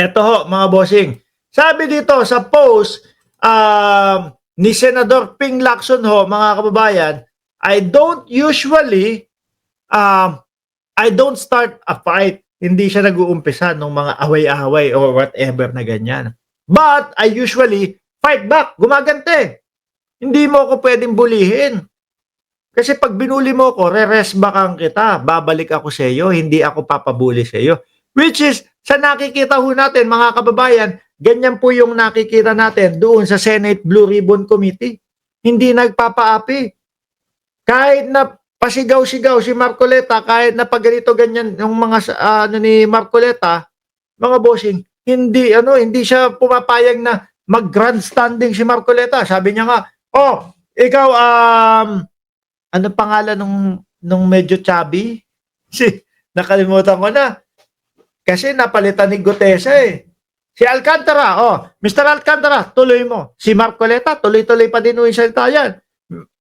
Eto ho, mga bossing. Sabi dito sa post ni Senador Ping Lacson ho, mga kababayan, I don't usually, um, I don't start a fight. Hindi siya nag-uumpisa ng mga away-away or whatever na ganyan. But I usually fight back, gumagante. Hindi mo ako pwedeng bulihin. Kasi pag binuli mo ko, re-resbackan kita. Babalik ako sa iyo, hindi ako papabuli sa iyo. Which is, sa nakikita ho natin, mga kababayan, ganyan po yung nakikita natin doon sa Senate Blue Ribbon Committee. Hindi nagpapaapi. Kahit na pasigaw-sigaw si Marcoleta, kahit na pag ganito ganyan yung mga ni Marcoleta, mga bossing, hindi siya pumapayag na mag-grandstanding si Marcoleta. Sabi niya nga, "Oh, ikaw ano pangalan nung medyo chubby?" Si nakalimutan ko na. Kasi napalitan ni Gutesa eh. Si Alcantara, Mr. Alcantara, tuloy mo. Si Marcoleta, tuloy-tuloy pa din yung salita yan.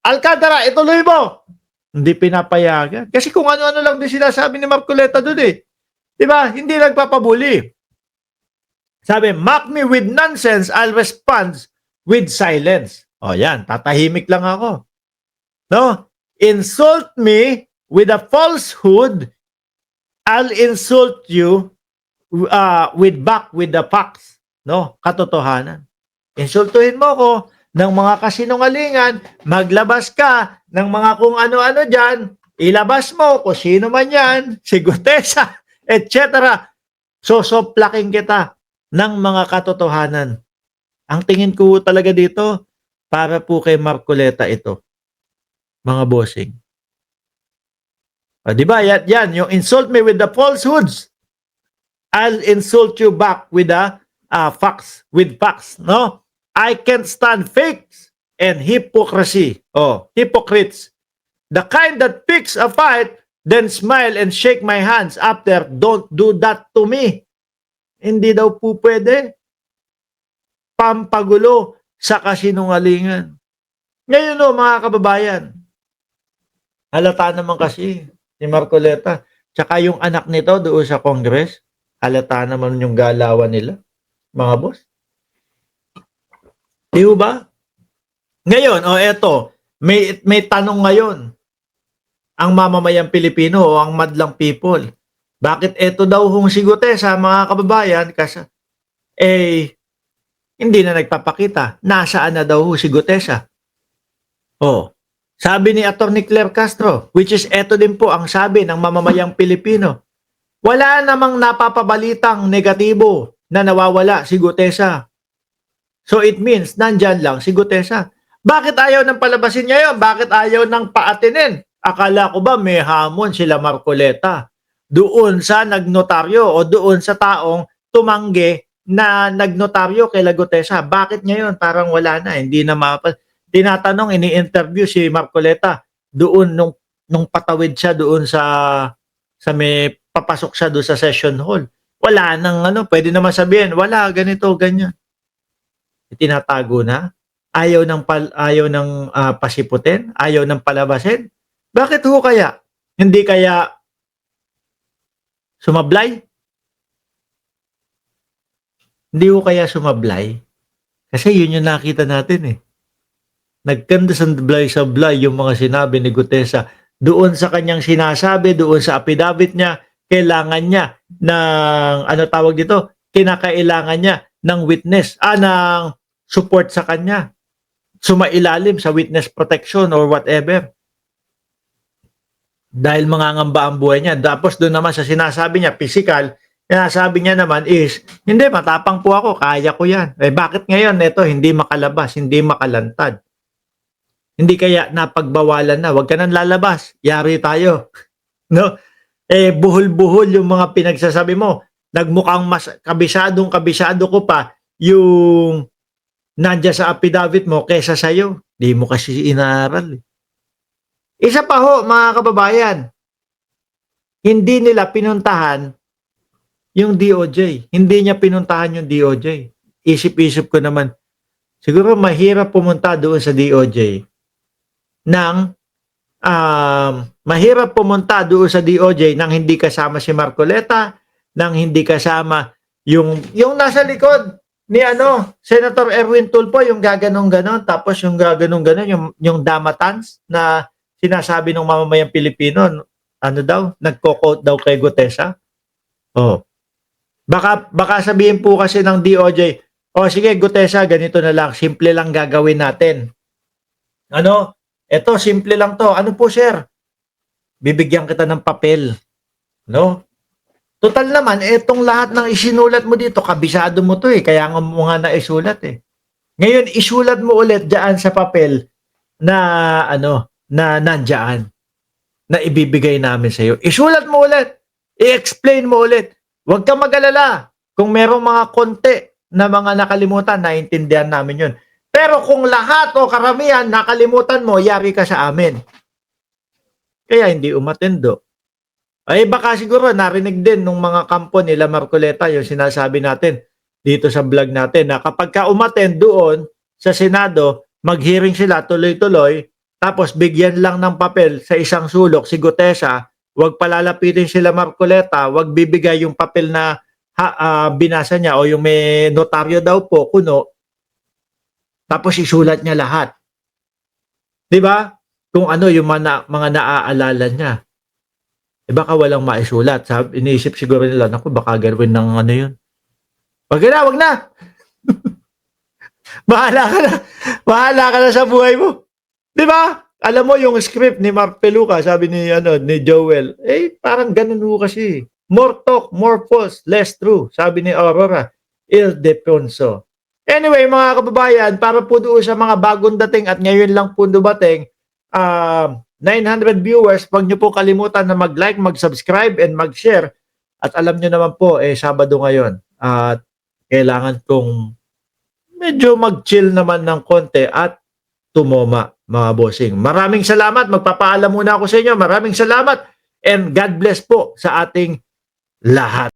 Alcantara, ituloy mo. Hindi pinapayagan. Kasi kung ano-ano lang din sinasabi ni Marcoleta doon eh. Diba? Hindi nagpapabuli. Sabi, mock me with nonsense, I'll respond with silence. Yan, tatahimik lang ako. No? Insult me with a falsehood, I'll insult you with the facts, no? Katotohanan. Insultuhin mo ko ng mga kasinungalingan, maglabas ka ng mga kung ano-ano diyan, ilabas mo kung sino man yan, si Gutesa, etc. Sosoplakin kita ng mga katotohanan. Ang tingin ko talaga dito, para po kay Marcoleta ito, mga bossing. Di ba? Yan, yung insult me with the falsehoods, I'll insult you back with the facts, no? I can't stand fakes and hypocrisy. Hypocrites. The kind that picks a fight, then smile and shake my hands after. Don't do that to me. Hindi daw po pwede. Pampagulo sa kasinungalingan. Ngayon mga kababayan, halata naman kasi ni Marcoleta. Tsaka yung anak nito doon sa Congress, halata naman yung galawan nila, mga boss. Di ba? Ngayon, eto, may tanong ngayon ang mamamayang Pilipino o ang madlang people. Bakit eto daw hong si Gutesa, mga kababayan, kasi hindi na nagpapakita. Nasaan na daw si Gutesa? Sabi ni Atty. Claire Castro, which is eto din po ang sabi ng mamamayang Pilipino. Wala namang napapabalitang negatibo na nawawala si Gutesa. So it means, nandyan lang si Gutesa. Bakit ayaw nang palabasin niya yun? Bakit ayaw nang paatinin? Akala ko ba may hamon sila Marcoleta doon sa nagnotaryo o doon sa taong tumanggi na nagnotaryo kay Gutesa? Bakit ngayon parang wala na? Hindi na tinatanong, ini-interview si Marcoleta doon nung patawid siya doon sa may papasok siya doon sa session hall. Wala nang pwede naman sabihin, wala, ganito, ganyan. Tinatago na. Ayaw ng pasiputin, ayaw ng palabasin. Bakit ho kaya? Hindi kaya sumablay? Hindi ho kaya sumablay? Kasi yun yung nakita natin eh. Nagkanda sablay-sablay yung mga sinabi ni Gutesa. Doon sa kanyang sinasabi, doon sa affidavit niya, kailangan niya ng, kinakailangan niya ng witness, ng support sa kanya. Sumailalim sa witness protection or whatever. Dahil mangangamba ang buhay niya. Tapos doon naman sa sinasabi niya, physical, sinasabi niya naman is, hindi, matapang po ako, kaya ko yan. Bakit ngayon ito hindi makalabas, hindi makalantad? Hindi kaya napagbawalan na, wag ka nang lalabas, yari tayo. No? Buhol-buhol yung mga pinagsasabi mo. Nagmukhang mas kabisado ko pa yung nandiyan sa affidavit mo kaysa sa'yo. Di mo kasi inaaral. Isa pa ho, mga kababayan, hindi nila pinuntahan yung DOJ. Hindi niya pinuntahan yung DOJ. Isip-isip ko naman, siguro mahirap pumunta doon sa DOJ mahirap pumunta doon sa DOJ nang hindi kasama si Marcoleta, nang hindi kasama Yung nasa likod ni Senator Erwin Tulfo, yung gaganong-ganon, tapos yung gaganong-ganon, yung damatans na sinasabi ng mamamayang Pilipino, ano daw, nagko-quote daw kay Gutesa. Oh. Baka sabihin po kasi ng DOJ, sige Gutesa, ganito na lang, simple lang gagawin natin. Eto, simple lang to. Ano po, sir? Bibigyan kita ng papel. No? Total naman, etong lahat ng isinulat mo dito, kabisado mo to kaya nga mo nga naisulat Ngayon, isulat mo ulit dyan sa papel na, na nandyan, na ibibigay namin sa iyo. Isulat mo ulit. I-explain mo ulit. Huwag kang mag-alala. Kung merong mga konti na mga nakalimutan, naiintindihan namin yun. Pero kung lahat o karamihan nakalimutan mo, yari ka sa amin. Kaya hindi umatendo. Ay baka siguro narinig din ng mga kampo nila Marcoleta yung sinasabi natin dito sa vlog natin na kapag ka umattend doon sa Senado, mag-hearing sila tuloy-tuloy, tapos bigyan lang ng papel sa isang sulok si Gutesa, wag palalapitin sila Marcoleta, wag bibigay yung papel na binasa niya o yung may notaryo daw po, kuno, tapos isulat niya lahat. 'Di ba? Kung ano yung mga naaalala niya. Baka walang maisulat. Iniisip siguro nila, naku, baka gawin ng ano yun. Wag na. Bahala ka na. Bahala ka na sa buhay mo. Di ba? Alam mo yung script ni Mark Peluca, sabi ni Joel, parang ganun ho kasi. More talk, more false, less true, sabi ni Aurora Ildefonso. Anyway, mga kababayan, para po doon sa mga bagong dating at ngayon lang po dumating, 900 viewers, huwag nyo po kalimutan na mag-like, mag-subscribe, and mag-share. At alam nyo naman po, Sabado ngayon. At kailangan kong medyo mag-chill naman ng konti at tumoma, mga bossing. Maraming salamat. Magpapaalam muna ako sa inyo. Maraming salamat and God bless po sa ating lahat.